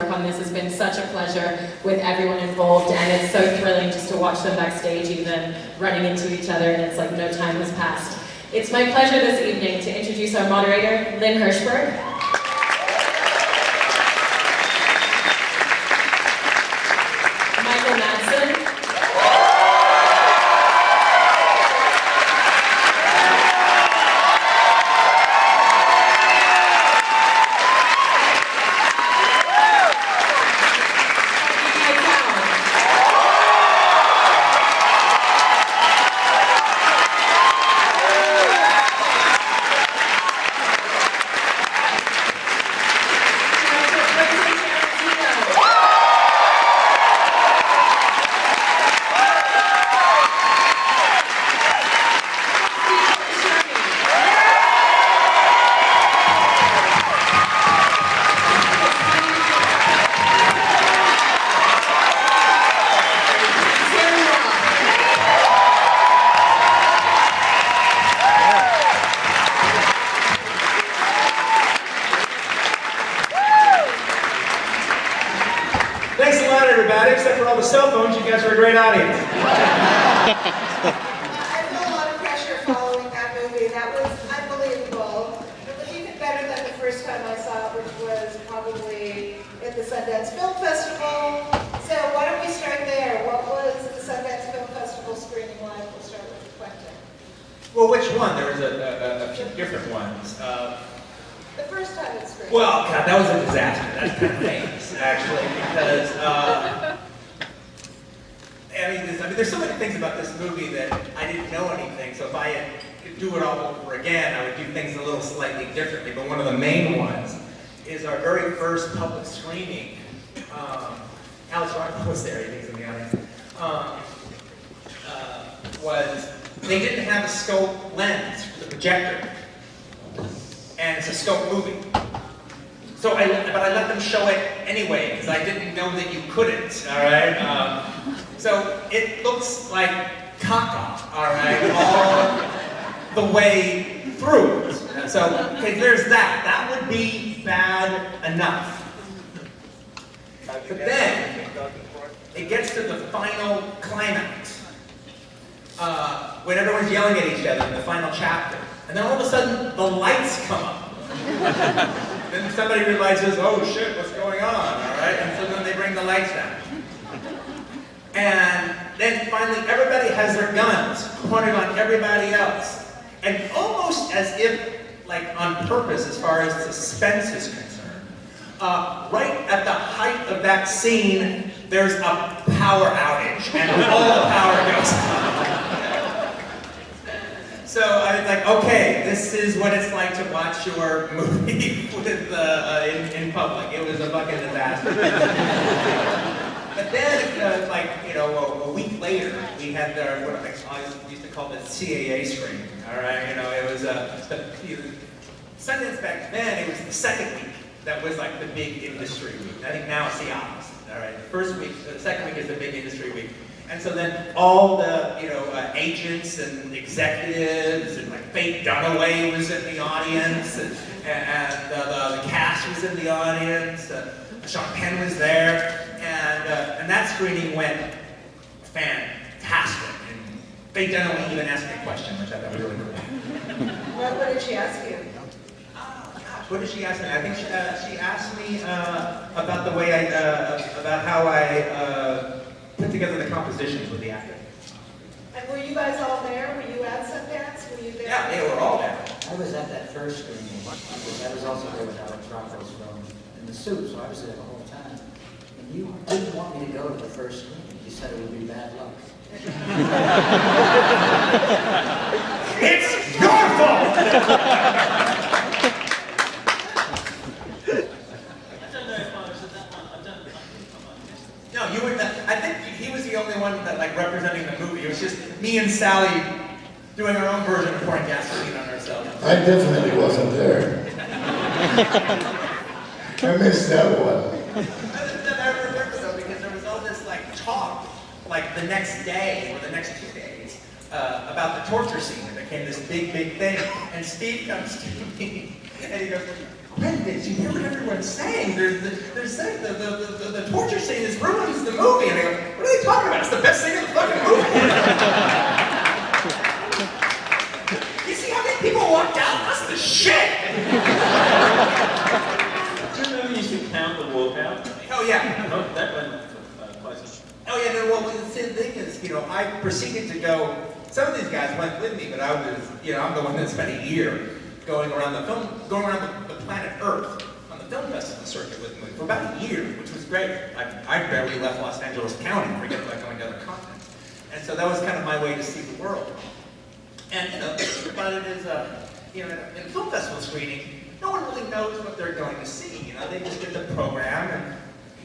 on this. Has been such a pleasure with everyone involved, and it's so thrilling just to watch them backstage even running into each other, and it's like no time has passed. It's my pleasure this evening to introduce our moderator, Lynn Hirschberg. Michael Madsen. Except for all the cell phones, you guys are a great audience. I feel a lot of pressure following that movie. That was unbelievable. It was even better than the first time I saw it, which was probably at the Sundance Film Festival. So why don't we start there? What was the Sundance Film Festival screening like? We'll start with Quentin. Well, which one? There was a few different ones. The first time it screened. Well, God, that was a disaster. That's kind of famous, actually, because there's so many things about this movie that I didn't know anything. So if I could do it all over again, I would do things a little slightly differently. But one of the main ones is our very first public screening. Alex Roth was there. He thinks in the audience. Was they didn't have a scope lens for the projector. And it's a scope movie. But I let them show it anyway, because I didn't know that you couldn't, all right? So it looks like caca, all right, all the way through. So, okay, there's that. That would be bad enough. But then, it gets to the final climax, when everyone's yelling at each other in the final chapter. And then all of a sudden, the lights come up. Then somebody realizes, oh shit, what's going on, all right? And so then they bring the lights down. And then finally, everybody has their guns pointed on everybody else. And almost as if, like on purpose, as far as suspense is concerned, right at the height of that scene, there's a power outage, and all the power goes out. So I was like, okay, this is what it's like to watch your movie with in public. It was a fucking disaster. But then, a week later, we had what I used to call the CAA screening. All right, it was Sundance back then. It was the second week that was like the big industry week. I think now it's the opposite. All right, the second week is the big industry week. And so then all the, agents and executives and like Faye Dunaway was in the audience, and the cast was in the audience. Sean Penn was there, and that screening went fantastic. And Faye Dunaway even asked me a question, which I thought was really cool. What did she ask you? What did she ask me? I think she asked me about the way about how I put together the compositions with the actor. And were you guys all there? Were you at Sundance? Were you there? Yeah, they were all there. I was at that first screening. I was also there with Alex Roth's film in the suit, so I was there the whole time. And you didn't want me to go to the first screening. You said it would be bad luck. It's your fault! No, you were. I think he was the only one that representing the movie. It was just me and Sally doing our own version of pouring gasoline on ourselves. I definitely wasn't there. I missed that one. I remember though, because there was all this talk, the next day or the next 2 days, about the torture scene. It became this big thing. And Steve comes to me and he goes, Quentin, did you hear what everyone's saying? They're saying the torture scene is ruins the movie. And I go, what are they talking about? It's the best scene in the fucking movie. You see how many people walked out? That's the shit. Do you remember you used to count the walkouts? Oh yeah. Oh, that went places. Oh yeah, no, well, the thing is, I proceeded to go, some of these guys went with me, but I was, I'm the one that spent a year going around the planet Earth on the film festival circuit with me for about a year, which was great. I barely left Los Angeles County, forget about going to other continents. And so that was kind of my way to see the world. And, the thing about it is, in a film festival screening, no one really knows what they're going to see. They just get the program and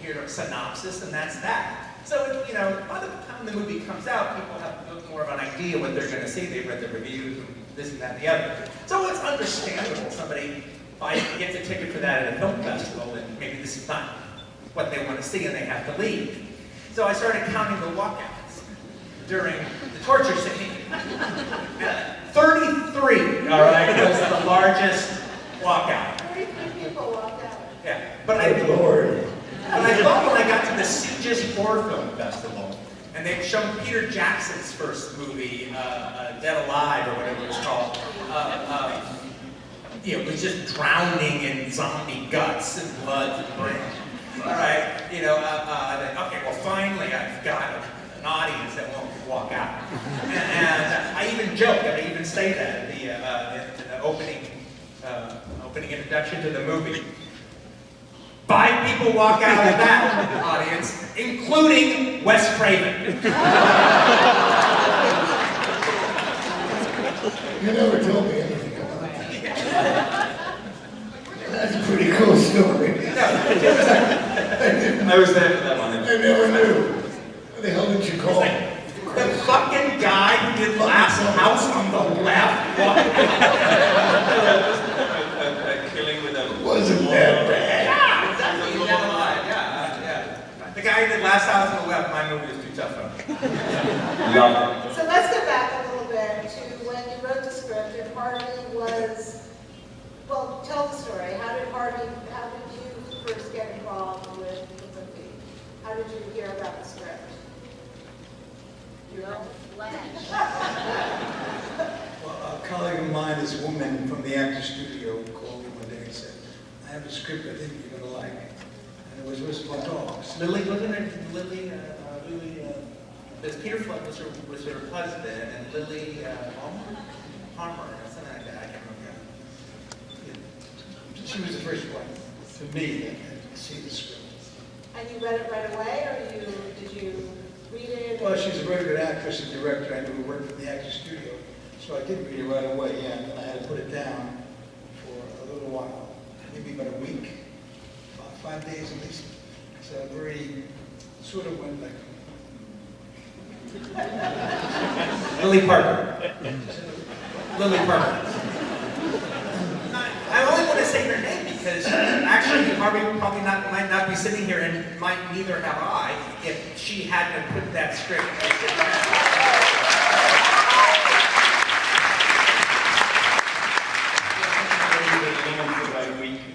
hear a synopsis, and that's that. So, by the time the movie comes out, people have a bit more of an idea what they're going to see. They've read the reviews and this and that and the other. So it's understandable somebody gets a ticket for that at a film festival, and maybe this is not what they want to see, and they have to leave. So I started counting the walkouts during the torture scene. 33, all right, was the largest walkout. 33 people walked out. Yeah, but I thought when I got to the Siege's Horror Film Festival, and they'd shown Peter Jackson's first movie, Dead Alive, or whatever it was called, it was just drowning in zombie guts and blood and brains. All right, okay, well, finally I've got an audience that won't walk out. And I even joked, and I even say that in the opening introduction to the movie. 5 people walk out of that audience, including Wes Craven. You never told me anything about that. That's a pretty cool story. I was there for that one. I never knew. What the hell did you call him? The fucking guy who did Last House on the Left walked out. A killing with a... Wasn't that bad? The guy who did Last House on the Left, my movie was too tough for him. So let's go back a little bit to when you wrote the script and Harvey was, well, tell the story. How did you first get involved with the movie? How did you hear about the script? Well, a colleague of mine, this woman from the actor studio, called me one day and said, I have a script I think you're going to like. And it was Reservoir Dogs. Lily, wasn't it Lily, this Peter Flood was her husband, and Lily Palmer, or something like that, I can't remember. She was the first one, to me, that had seen the script. And you read it right away, or did you read it? Well, she's a very good actress and director. I knew we worked in the actor studio. So I did read it right away, yeah, and then I had to put it down for a little while, maybe about a week, 5 days at least. So I very, sort of went like... Lily Parker. Lily Parker. I only want to say her name because actually Harvey probably might not be sitting here, and neither have I, if she hadn't put that script.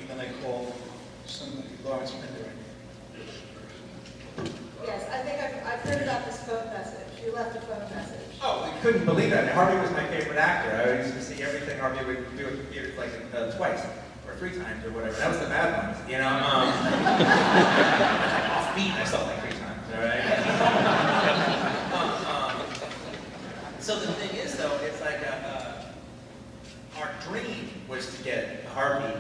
Then I called somebody, Lawrence Pender. Yes, I think I've heard about this phone message. You left a phone message. Oh, I couldn't believe that. Harvey was my favorite actor. I used to see everything Harvey would do like twice or 3 times or whatever. That was the bad ones, Offbeat, I saw like 3 times, all right? So the thing is, though, it's like our dream was to get Harvey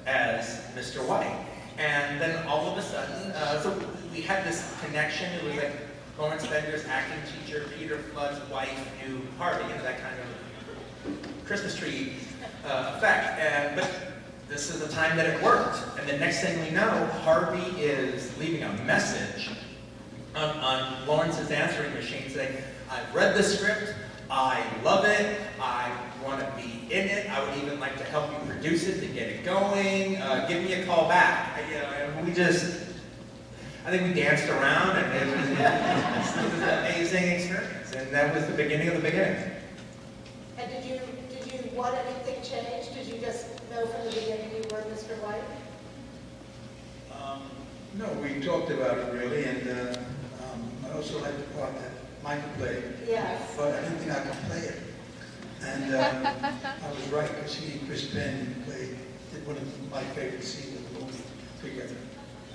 as Mr. White. And then all of a sudden, so we had this connection. It was like Lawrence Bender's acting teacher, Peter Flood's wife knew Harvey, that kind of Christmas tree effect. But this is the time that it worked. And the next thing we know, Harvey is leaving a message on Lawrence's answering machine saying, I've read the script, I love it, I want to be in it, I would even like to help you produce it to get it going, give me a call back. And I think we danced around, and it was an amazing experience, and that was the beginning of the beginning. And did you want anything changed? Did you just know from the beginning you were Mr. Mr. White? No, we talked about it really, and I also liked the part that Michael played, Yes. but I didn't think I could play it. And I was right, because he and Chris Penn did one of my favorite scenes of the movie together.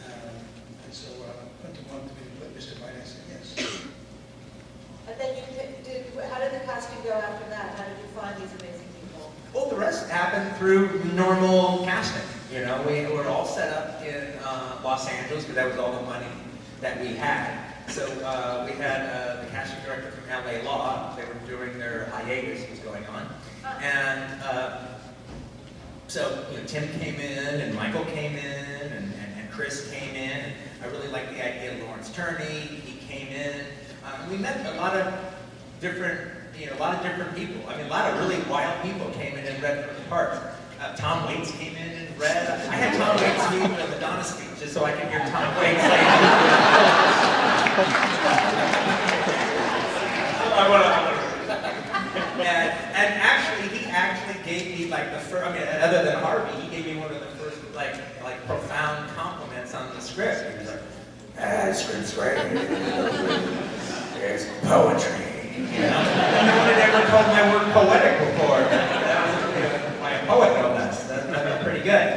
And so Quentin wanted me to play Mr. White, I said yes. And then how did the casting go after that? How did you find these amazing people? Well, the rest happened through normal casting. You know, we were all set up in Los Angeles because that was all the money that we had. So we had the casting director from LA Law. They were doing their hiatus was going on. And so, you know, Tim came in and Michael came in and Chris came in. I really liked the idea of Lawrence Turney. He came in. We met a lot of different, a lot of different people. I mean, a lot of really wild people came in and read for the parts. Tom Waits came in and read. I had Tom Waits read the Madonna speech just so I could hear Tom Waits say. And actually, he actually gave me like the first. I mean, other than Harvey, he gave me one of the first like profound compliments on the script. He was like, "The script's great. It's poetry." You know, no one had ever called my work poetic before. That was my poet, no less. That's pretty good.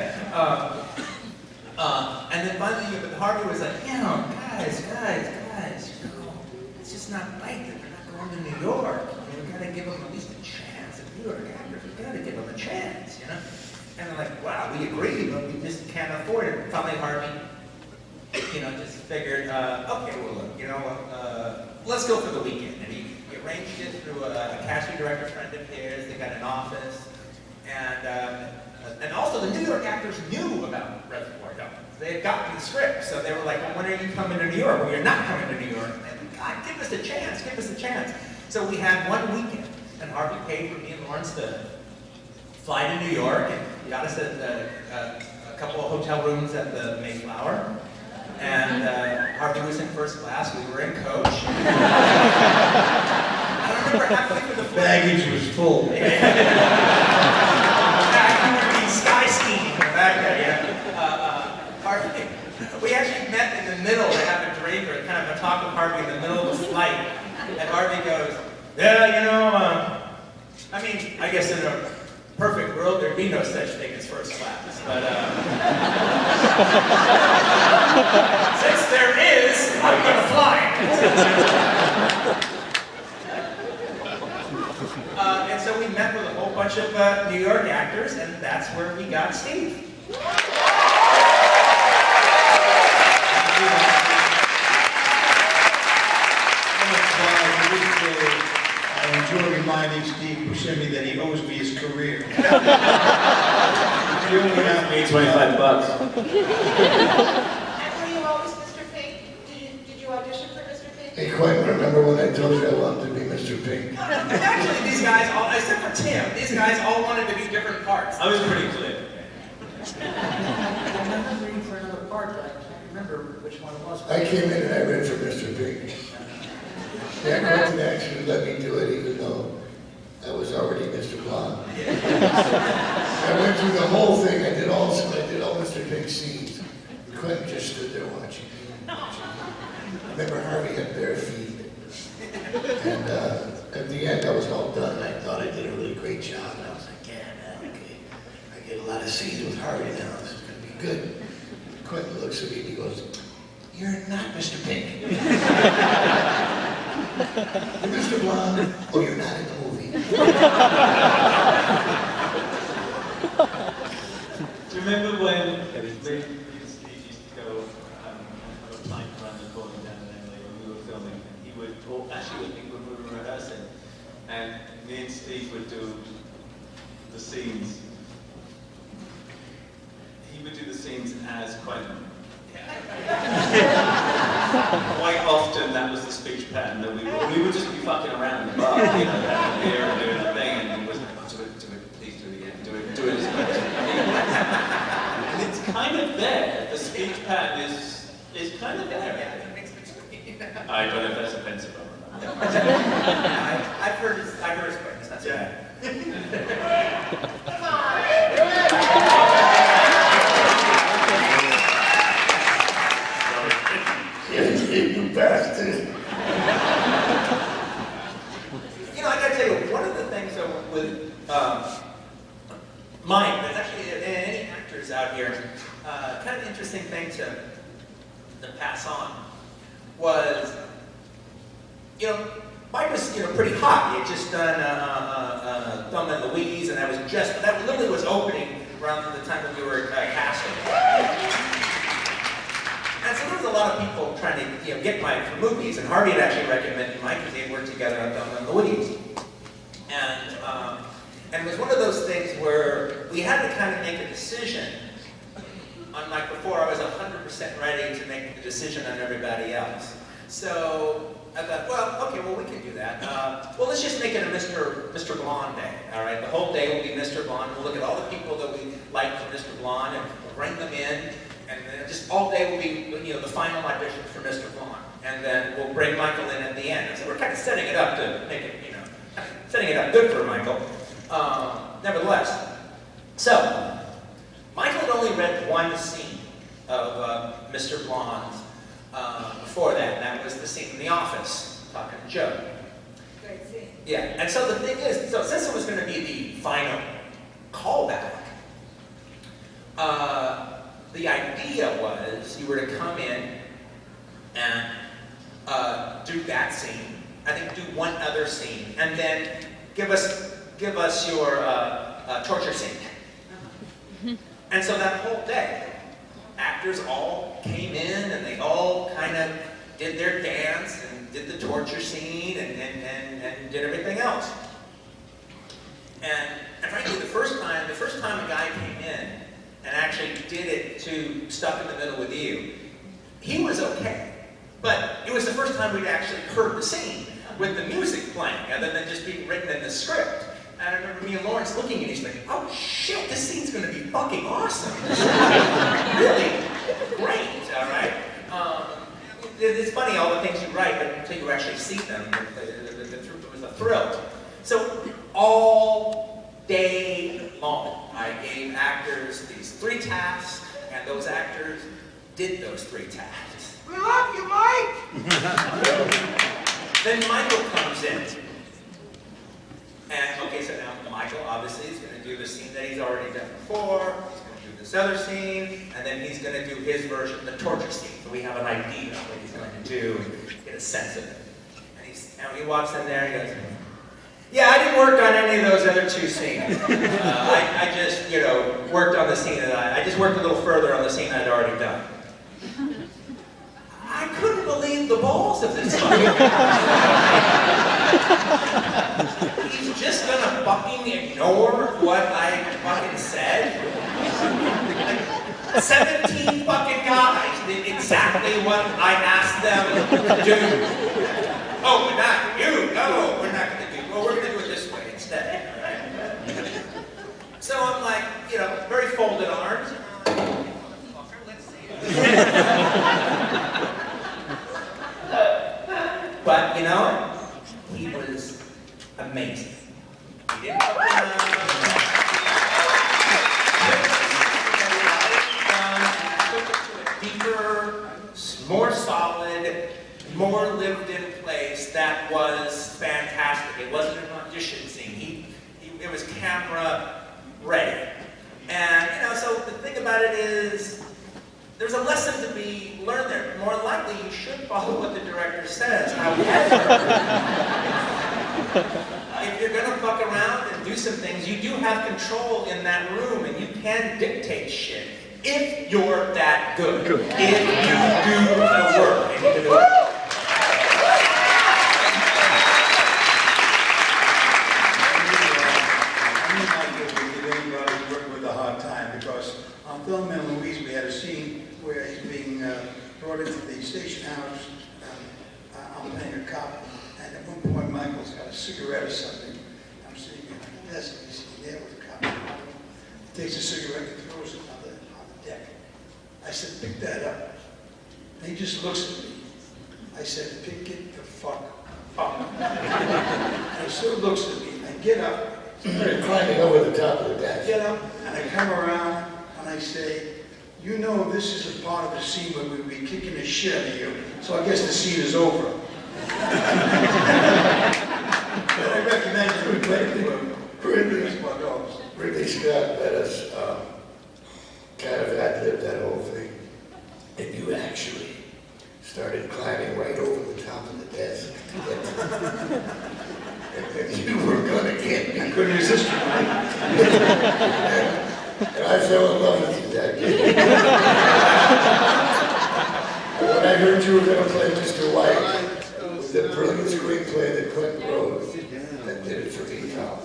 And then finally, Harvey was like, guys, it's just not right that they're not going to New York. We gotta give them at least a chance. If New York actors, we gotta give them a chance, And they're like, wow, we agree, but we just can't afford it. Finally, Harvey, just figured, okay, well, look, let's go for the weekend. And he arranged it through a casting director friend of his. They got an office, and also the New York actors knew about Reservoir Dogs. They had gotten the script, so they were like, well, when are you coming to New York? Well, you're not coming to New York. And God, give us a chance. So we had one weekend, and Harvey paid for me and Lawrence to fly to New York, and got us a couple of hotel rooms at the Mayflower. And Harvey was in first class, we were in coach. I remember halfway through the flight. Baggage was full. I remember being sky skiing back there, Harvey, we actually met in the middle to have a drink or kind of a talk with Harvey in the middle of the flight. And Harvey goes, I mean, I guess in a perfect world, there'd be no such thing as first class. But since there is, I'm gonna fly. And so we met with a whole bunch of New York actors, and that's where we got Steve. I enjoy reminding Steve Buscemi that he owes me his career. You only 25 bucks. And were you always Mr. Pink? Did you audition for Mr. Pink? Hey, Quentin, remember when I told you I wanted to be Mr. Pink? Actually, these guys all, except for Tim, these guys all wanted to be different parts. I was pretty clear. I remember reading for another part, but I can't remember which one it was. I came in and I read for Mr. Pink. Yeah, Quentin actually let me do it, even though I was already Mr. Blonde. I went through the whole thing. I did all Mr. Pink's scenes. Quentin just stood there watching me. Remember, Harvey had bare feet. And at the end, I was all done. I thought I did a really great job. And I was like, yeah, man, okay. I get a lot of scenes with Harvey now. This is going to be good. Quentin looks at me and he goes, "You're not Mr. Pink. You're Mr. Blonde, or you're not in the movie." Do you remember when Steve used to go have a pint around the corner down in LA when we were filming? He would, or actually when we were rehearsing, and me and Steve would do the scenes. He would do the scenes as Quentin. Quite often that was the speech pattern that we would just be fucking around in the bar, having a beer and doing a thing, and he was like, oh, do it, please do it again, do it as much as and it's kind of there. The speech pattern is kind of there. I don't know if that's offensive or not. I've heard his quickness, that's Yeah. Come on. You bastard. You know, I gotta tell you, one of the things though with Mike, there's actually any actors out here, kind of interesting thing to pass on was, you know, Mike was, you know, pretty hot. He had just done Thelma and Louise, and that literally was opening around the time that we were casting. And so there was a lot of people trying to, you know, get Mike for movies, and Harvey had actually recommended Mike because they had worked together on Thelma and Louise. And it was one of those things where we had to kind of make a decision. Unlike before, I was 100% ready to make the decision on everybody else. So I thought, well, okay, well, we can do that. Well, let's just make it a Mr. Blonde day, all right? The whole day will be Mr. Blonde. We'll look at all the people that we like from Mr. Blonde, and we'll bring them in, and then just all day will be, you know, the final audition for Mr. Blonde. And then we'll bring Michael in at the end. So we're kind of setting it up to make it, you know, setting it up good for Michael. Nevertheless, so Michael had only read one scene of Mr. Blonde before that, and that was the scene in the office, talking to Joe. Great scene. Yeah, and so the thing is, so since it was going to be the final callback, the idea was you were to come in and do that scene, I think do one other scene, and then give us your torture scene. And so that whole day, actors all came in and they all kind of did their dance and did the torture scene and did everything else. And frankly, the first time a guy came in and actually did it to Stuck in the Middle with You, he was okay. But it was the first time we'd actually heard the scene with the music playing, other than just being written in the script. And I remember me and Lawrence looking at each other, oh shit, this scene's gonna be fucking awesome. Really great, all right? It's funny, all the things you write, but until you actually see them, it was a thrill. So all day long, I gave actors these 3 tasks, and those actors did those 3 tasks. We love you, Mike! Then Michael comes in. And, okay, so now Michael obviously is going to do the scene that he's already done before, he's going to do this other scene, and then he's going to do his version, the torture scene. So we have an idea of what he's going to do and get a sense of it. And he walks in there and he goes, yeah, I didn't work on any of those other 2 scenes. I just, you know, worked on the scene that I just worked a little further on the scene I'd already done. I couldn't believe the balls of this fucking guy. He's just gonna fucking ignore what I fucking said? Like, 17 fucking guys did exactly what I asked them to do. Oh, but not you. No, we're not gonna do. Well, we're gonna do it this way instead. Right? So I'm like, you know, very folded arms. Let's see it. But, you know, he was amazing. He didn't fuck around. Took it to a deeper, more solid, more lived-in place that was fantastic. It wasn't an audition scene. It was camera ready. And, you know, so the thing about it is, there's a lesson to be learned there. More likely, you should follow what the director says. However, if you're going to fuck around and do some things, you do have control in that room, and you can dictate shit. If you're that good. If you do the work. And you do it. On Thelma and Louise, we had a scene where he's being brought into the station house. I'm playing a cop, and at one point Michael's got a cigarette or something. I'm sitting behind the desk, and he's sitting there with a cop. He takes a cigarette and throws it on the deck. I said, pick that up. And he just looks at me. I said, pick it the fuck up. And he still looks at me. I get up. You're climbing over the top of the desk. Get up, and I come around, and I say, you know this is a part of the scene where we'll be kicking the shit out of you, so I guess the scene is over. But I recognize you would play for Reservoir Dogs. Ridley Scott let us kind of ad-lib that whole thing. And you actually started climbing right over the top of the desk to get to me. And you were gonna get me. I couldn't resist you, Mike. And I fell in love with you that day. And when I heard you were gonna play Mr. White, with the brilliant screenplay that Quentin wrote, that did it for me, Tom.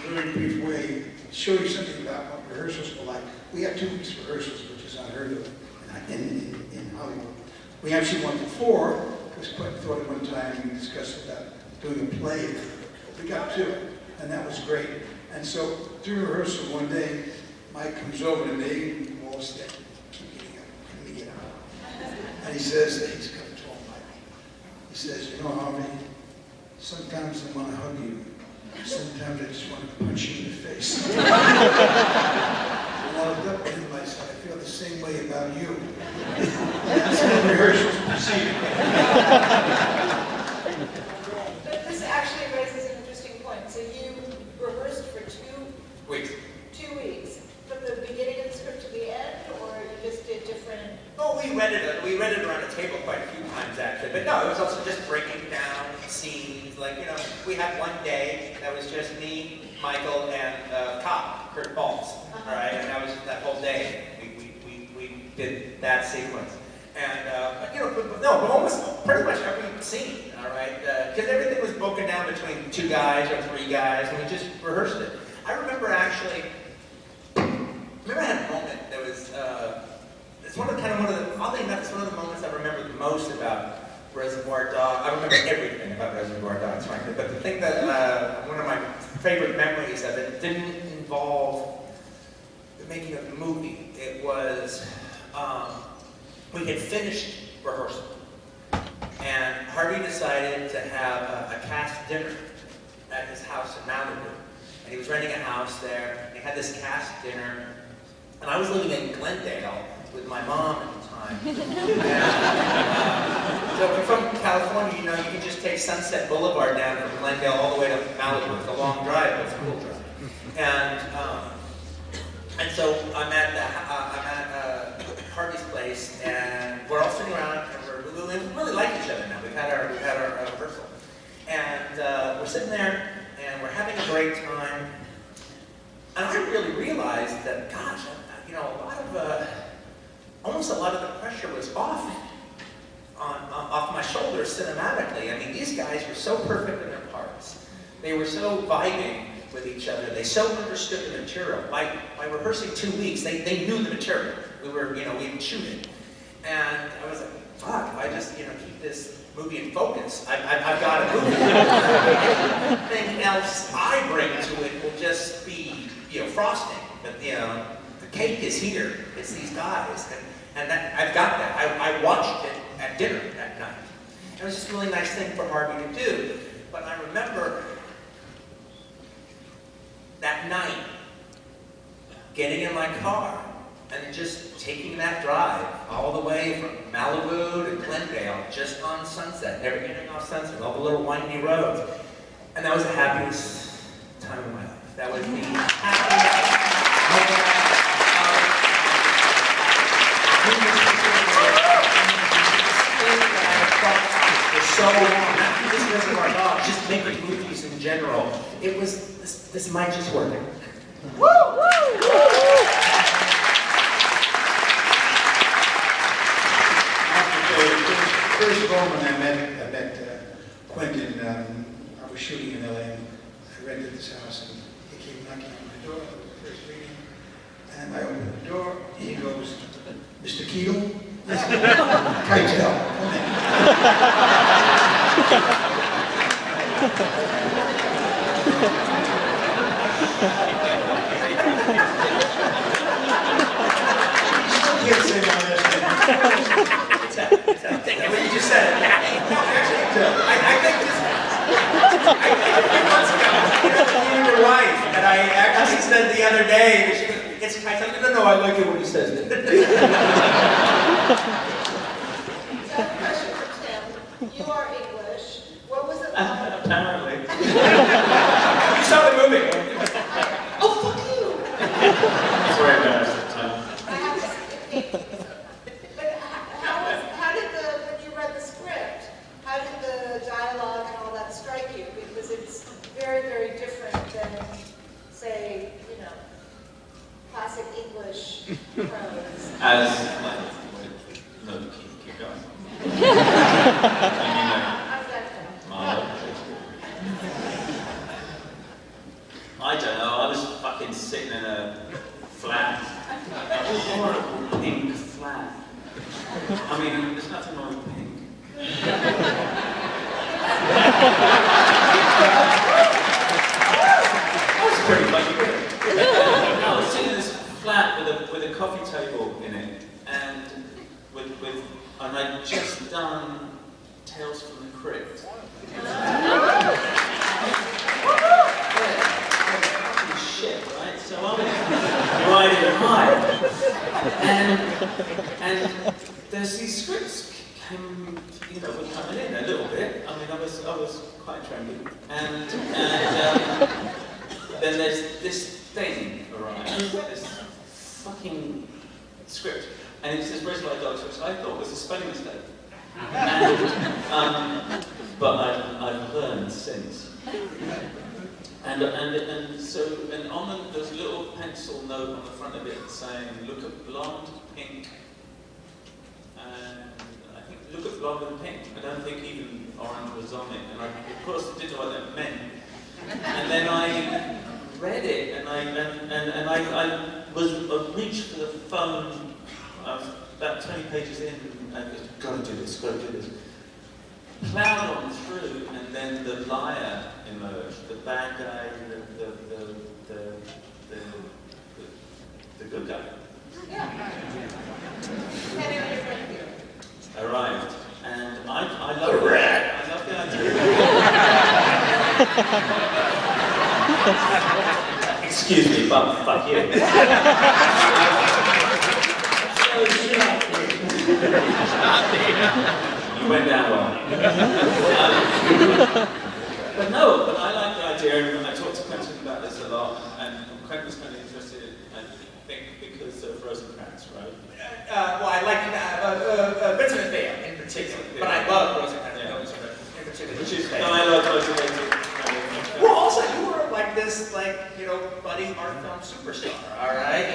In a very brief way, show you something about what rehearsals were like. We have 2 weeks of rehearsals, which is unheard of in Hollywood. We actually went to 4, because Quentin thought at one time we discussed about doing a play. We got 2, and that was great. And so during rehearsal one day, Mike comes over to me, wall stick, keep getting up, let me get up. And he says, he's coming tall, Mike. He says, you know, Harvey, sometimes I want to hug you. Sometimes I just want to punch you in the face. And I looked up at him and I said, I feel the same way about you. That's how rehearsals proceeded. But this actually raises an interesting point. So you rehearsed for 2 Weeks. 2 weeks, from the beginning of the script to the end, or you just did different? Oh, we read it around a table quite a few times actually, but no, it was also just breaking down scenes. Like, you know, we had one day that was just me, Michael, and Cop, Kurt Balls, all right, and that was that whole day. We did that sequence, and you know, but almost pretty much every scene, all right, because everything was broken down between 2 guys or 3 guys, and we just rehearsed it. I remember actually. I had a moment that was, oddly enough, it's one of the moments I remember the most about Reservoir Dogs. I remember everything about Reservoir Dogs, frankly, but the thing that, one of my favorite memories of it didn't involve the making of the movie. It was, we had finished rehearsal, and Harvey decided to have a cast dinner at his house in Malibu. And he was renting a house there, and he had this cast dinner. And I was living in Glendale with my mom at the time. And, so if you're from California, you know, you can just take Sunset Boulevard down from Glendale all the way to Malibu. It's a long drive, but it's a cool drive. And so I'm at Harvey's place, and we're all sitting around, and we really like each other now. We've had our rehearsal. And we're sitting there, and we're having a great time. And I really realized that, gosh, you know, almost a lot of the pressure was off my shoulders cinematically. I mean, these guys were so perfect in their parts. They were so vibing with each other. They so understood the material. By rehearsing 2 weeks, they knew the material. We would shoot it. And I was like, fuck, if I just, you know, keep this movie in focus, I've got a movie. Anything else I bring to it will just be, you know, frosting. But, you know, the cake is here. It's these guys. And that, I've got that. I watched it at dinner that night. It was just a really nice thing for Harvey to do. But I remember that night getting in my car and just taking that drive all the way from Malibu to Glendale, just on Sunset, never getting off Sunset, all the little windy roads. And that was the happiest time of my life. That was the happiest for so long. Not just Reservoir Dogs, just making movies in general. It was, this might just work. Woo! First moment I met Quentin, I was shooting in LA, and I rented this house, and he came knocking on my door. It was the first meeting, and I opened the door, and he goes, Mr. Keitel? Keitel, come in. Can't say my last name. What you just said. No, actually, I think this. I think months ago. said the other day, she goes, it's Keitel. No, I like it when he says it. Question for Tim. You are English. What was it like? Apparently. You saw the movie. Oh, fuck you! It's very embarrassing at the time. I have to speak. But how did when you read the script, how did the dialogue and all that strike you? Because it's very, very different than, say, classic English prose. As, no, keep going. How's that feel? I don't know, I was fucking sitting in a flat, a horrible pink flat. I mean, there's nothing wrong with pink. That was pretty fucking good. I was sitting in this flat with a coffee table in it, and I'd just done Tales from the Crypt. Fucking shit, right? So I was riding high, and there's these scripts were coming in a little bit. I mean, I was quite trembling, and then there's this thing arrives, this fucking script, and it says Reservoir Dogs, which I thought was a spelling mistake. But I've learned since. And on there's a little pencil note on the front of it saying, look at blonde, pink, and I think look at blonde and pink. I don't think even orange was on it, and I of course didn't know what that meant. And then I read it, and I reached for the phone. I was about 20 pages in, and I just, gotta do this. Plowed on through, and then the liar emerged, the bad guy, the good guy. Yeah. Arrived, and I love it. I love the idea. Excuse me, but fuck you. You went down well. But I like the idea, and I talked to Quentin about this a lot, and Quentin was kind of interested, I think, because of Rosencrantz, right? Well, I like Vincent and Thea in particular, but I love Rosencrantz in particular. Which is dialogue motivated. Well, also you were like this, buddy art film superstar, all right,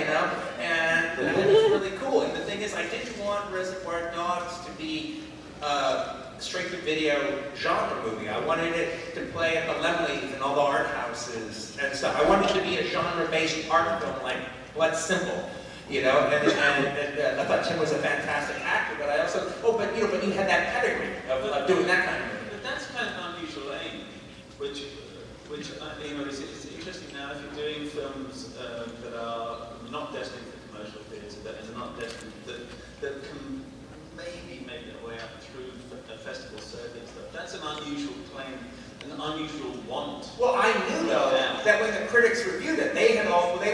and it was really cool. And the thing is, I didn't want Reservoir Dogs to be a straight-to-video genre movie. I wanted it to play at the Lemleys and all the art houses and stuff. I wanted it to be a genre-based art film like Blood Simple, and I thought Tim was a fantastic actor, but I also, but you had that pedigree of doing that kind of movie. But that's kind of an unusual aim, which is interesting now if you're doing films that are not destined for commercial theatre, that are not destined, that can maybe make their way up through a festival circuit and stuff. That's an unusual claim, an unusual want. Well, I knew though that when the critics reviewed it, they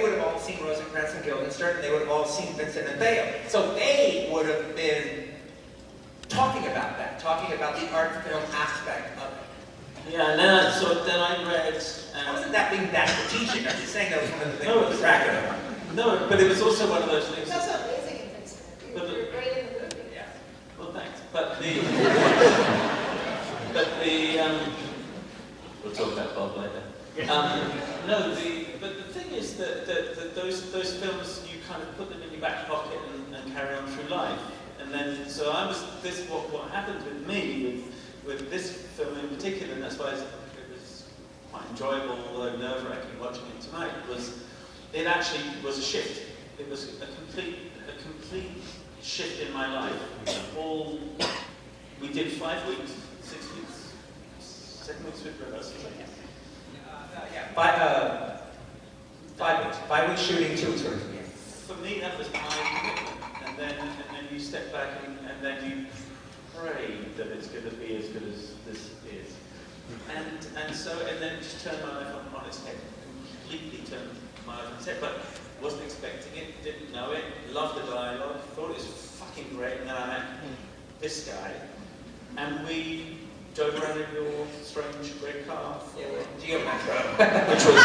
would have all seen Rosencrantz and Guildenstern, and they would have all seen Vincent and Thea. So they would have been talking about that, talking about the art film aspect of it. Yeah, and then I read. Wasn't that being that strategic? I'm just saying that was one of the things No, that was cracking up. No, but it was also one of those things. It's also amazing in Vincent. You're great in the movie. Yeah. Well, thanks. But we'll talk about Bob later. But the thing is that those films, you kind of put them in your back pocket and carry on through life. And then, what happened with me with this film in particular, and that's why it was quite enjoyable, although nerve-wracking watching it tonight, it actually was a shift. It was a complete shift in my life. We did 5 weeks, 6 weeks, 7 weeks with rehearsals, I guess. 5 weeks. 5 weeks shooting, 2 weeks rehearsal. For me, that was my commitment. And then you step back and then you pray that it's going to be as good as this is. And then just turn my life on its head, completely turn miles on set, but wasn't expecting it, didn't know it, loved the dialogue, thought it was fucking great, and then I met this guy, and we drove around in your strange red car for Geo Metro. which was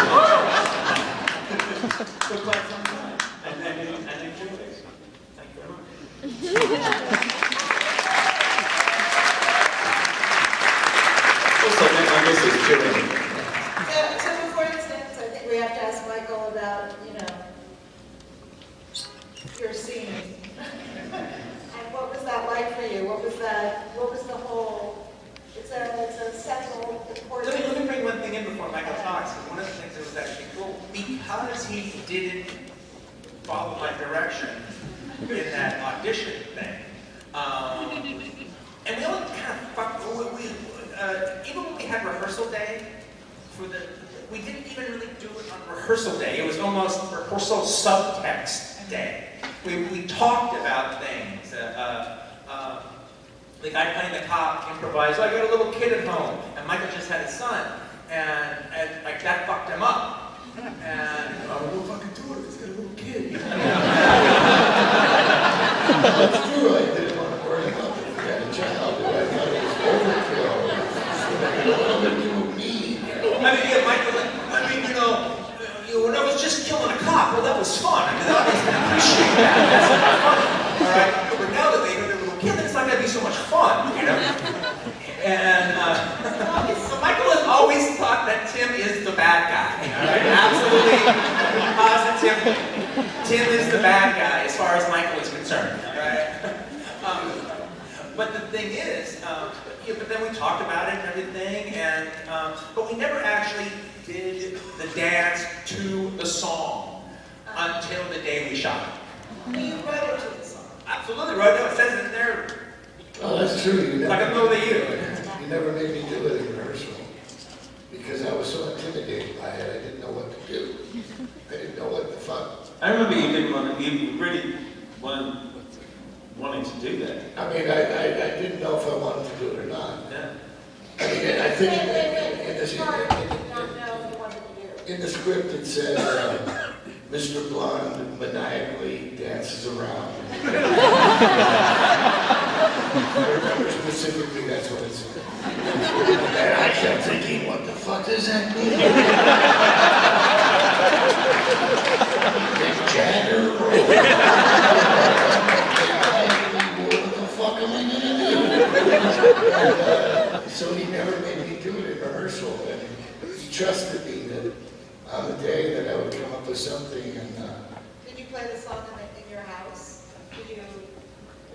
for quite some time, and enjoyed it. Thank you very much. Also, met my missus during. So before this ends, I think we have to ask Michael about, your scene. And what was that like for you? What was the whole, it's a central, important. Let me bring one thing in before Michael talks, because one of the things that was actually cool, because he didn't follow my direction in that audition thing, and we all kind of fucked, even when we had rehearsal day, we didn't even really do it on rehearsal day, it was almost rehearsal subtext day. We talked about things. The guy playing the cop improvised, I got a little kid at home, and Michael just had a son, and like that fucked him up. And I don't know if I can do it, he's got a little kid. That's true, I didn't want to worry about it. I had a child, but I thought it was overkill. What would you mean? I mean, yeah, Michael, when I was just killing a cop, well, that was fun. I mean, I appreciate that. That's fun. All right? But now that they got their little kid, it's not going to be so much fun, And so Michael has always thought that Tim is the bad guy. All right? Absolutely, positively. Tim is the bad guy as far as Michael is concerned. All right? But the thing is, but then we talked about it and everything, but we never actually did the dance to the song until the day we shot it. You wrote it to the song. Absolutely, right now it says it there. Oh, that's true. You Like never, a middle of the year. you never made me do it in rehearsal because I was so intimidated by it. I didn't know what to do. I didn't know what the fuck. I remember you really wanting to do that. I mean, I didn't know if I wanted to do it or not. Yeah. I mean, I think in the script it said, Mr. Blonde maniacally dances around. I remember specifically that's what it said. And I kept thinking, what the fuck does that mean? Mick Jagger? What the fuck am I gonna do? So he never made me do it in rehearsal, and he trusted me that on the day that I would come up with something. And Did you play the song in your house? Did you?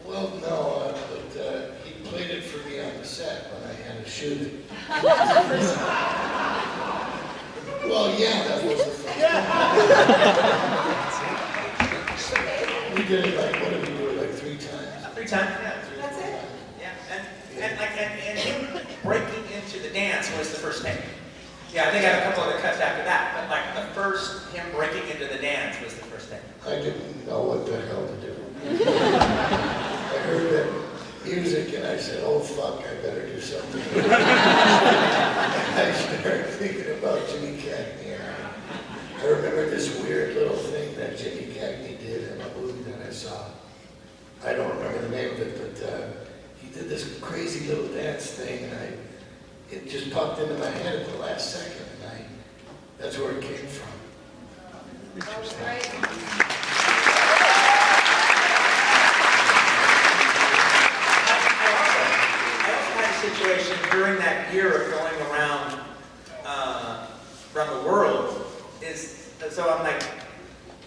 well, no, but he played it for me on the set when I had to shoot it. Well, yeah, that was the first time. We did it like, what did we do it like 3 times? 3 times, yeah. That's it? Yeah, and him breaking into the dance was the first take. Yeah, I think I have a couple other cuts after that, but like the first, him breaking into the dance was the first take. I didn't know what the hell to do. I heard that music and I said, oh fuck, I better do something. I started thinking about Jimmy Cagney, and I remember this weird little thing that Jimmy Cagney did in a movie that I saw. I don't remember the name of it, but he did this crazy little dance thing, and it just popped into my head at the last second, and that's where it came from. That was great. I also had a situation during that year of going around the world, so I'm like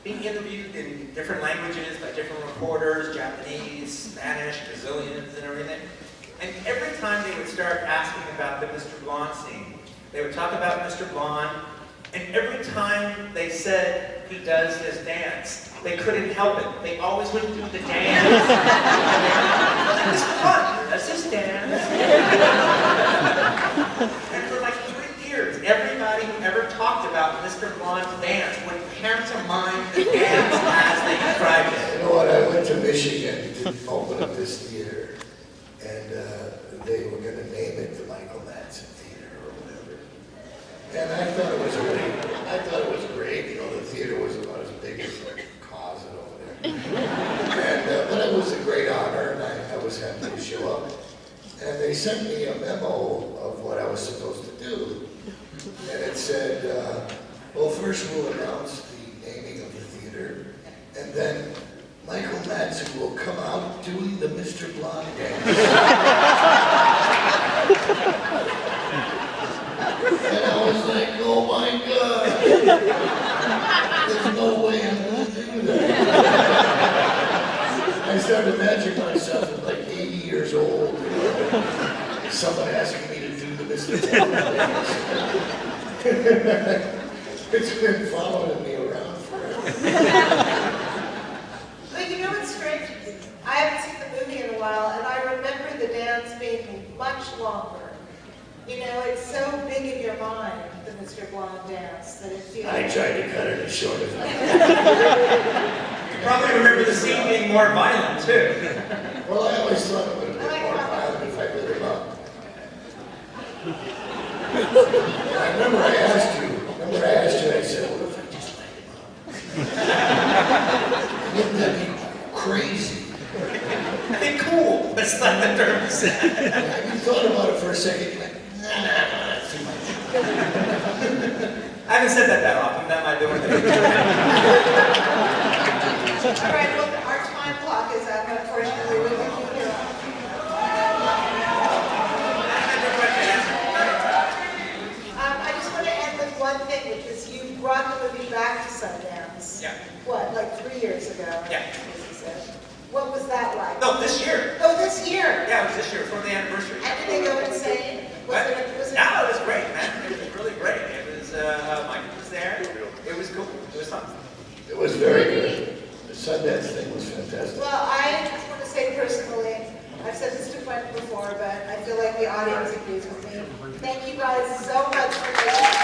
being interviewed in different languages by different reporters, Japanese, Spanish, Brazilians, and everything. And every time they would start asking about the Mr. Blonde scene, they would talk about Mr. Blonde, and every time they said he does his dance, they couldn't help it. They always would do the dance. Mr. Blonde does his dance. And for like 3 years, everybody who ever talked about Mr. Blonde's dance would pantomime the dance as they described it. You know what, I went to Michigan to open up this theater, and they were going to name it the Michael Madsen Theater or whatever. And I thought it was a great I thought it was great. You know, the theater was about as big as a closet over there. And, but it was a great honor, and I was happy to show up. And they sent me a memo of what I was supposed to do. And it said, well, first we'll announce the naming of the theater, and then Michael Madsen will come out doing the Mr. Blonde dance. And I was like, oh my God, there's no way I'm going to do that. I started imagining myself at like 80 years old, someone asking me to do the Mr. Blonde dance. It's been following me around forever. But you know what's strange? I haven't seen the movie in a while, and I remember the dance being much longer. You know, it's so big in your mind, the Mr. Blonde dance, that it feels... I tried to cut it as short as I could. You probably remember the scene being more violent, too. Well, I always thought it would have been more violent if I lit him up. I remember I asked you, I said, what if I just light him up? Wouldn't that be crazy? I think cool. That's not the term you said. You thought about it for a second, you're like, nah, that's too much. I haven't said that often. That might be one of the All right, well, our time clock is up, unfortunately. We will keep it on. I just want to end with one thing, which is you brought the movie back to Sundance. Yeah. What, like 3 years ago? Yeah. As you said. What was that like? No, this year. Oh, this year? Yeah, it was this year for the anniversary. And did they go insane? What? Was it? No, it was great, man. It was really great. It was, Michael was there. It was cool. It was fun. It was very good. The Sundance thing was fantastic. Well, I just want to say personally, I've said this to Quentin before, but I feel like the audience agrees with me. Thank you guys so much for making